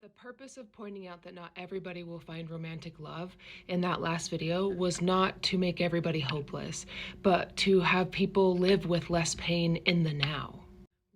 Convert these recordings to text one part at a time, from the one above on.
The purpose of pointing out that not everybody will find romantic love in that last video was not to make everybody hopeless, but to have people live with less pain in the now.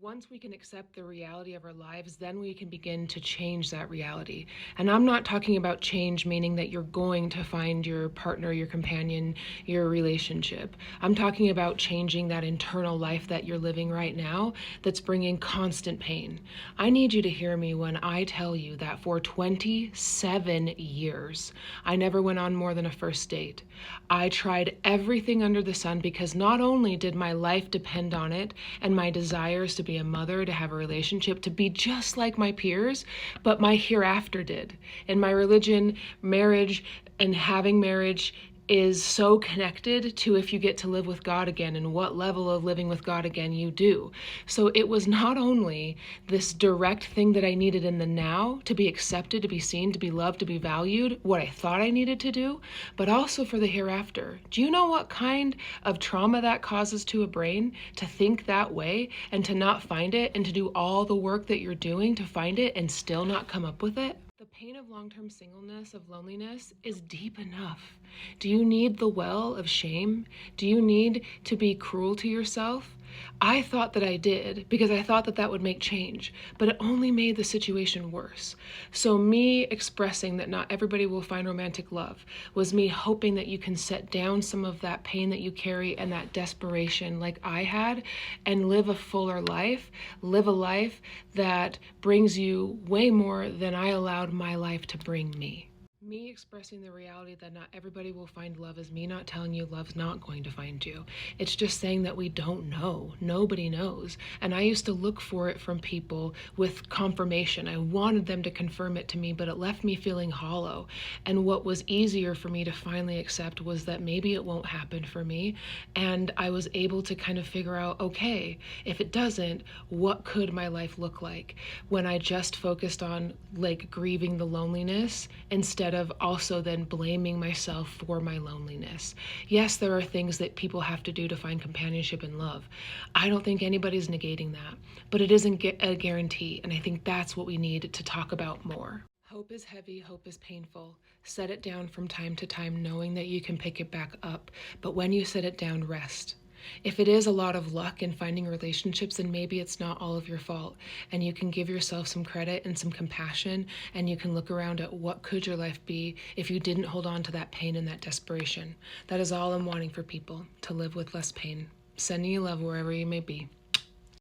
Once we can accept the reality of our lives, then we can begin to change that reality. And I'm not talking about change meaning that you're going to find your partner, your companion, your relationship. I'm talking about changing that internal life that you're living right now that's bringing constant pain. I need you to hear me when I tell you that for 27 years, I never went on more than a first date. I tried everything under the sun because not only did my life depend on it and my desires to be a mother, to have a relationship, to be just like my peers, but my hereafter did. In my religion, marriage and having marriage is so connected to if you get to live with God again and what level of living with God again you do. So it was not only this direct thing that I needed in the now to be accepted, to be seen, to be loved, to be valued, what I thought I needed to do, but also for the hereafter. Do you know what kind of trauma that causes to a brain to think that way and to not find it and to do all the work that you're doing to find it and still not come up with it? The pain of long-term singleness, of loneliness, is deep enough. Do you need the well of shame? Do you need to be cruel to yourself? I thought that I did because I thought that that would make change, but it only made the situation worse. So me expressing that not everybody will find romantic love was me hoping that you can set down some of that pain that you carry and that desperation like I had and live a fuller life, live a life that brings you way more than I allowed my life to bring me. Me expressing the reality that not everybody will find love is me not telling you love's not going to find you. It's just saying that we don't know. Nobody knows. And I used to look for it from people with confirmation. I wanted them to confirm it to me, but it left me feeling hollow. And what was easier for me to finally accept was that maybe it won't happen for me. And I was able to kind of figure out, okay, if it doesn't, what could my life look like? When I just focused on like grieving the loneliness instead of also then blaming myself for my loneliness. Yes, there are things that people have to do to find companionship and love. I don't think anybody's negating that, but it isn't a guarantee, and I think that's what we need to talk about more. Hope is heavy, hope is painful. Set it down from time to time, knowing that you can pick it back up, but when you set it down, rest. If it is a lot of luck in finding relationships, then maybe it's not all of your fault. And you can give yourself some credit and some compassion, and you can look around at what could your life be if you didn't hold on to that pain and that desperation. That is all I'm wanting for people, to live with less pain. Sending you love wherever you may be.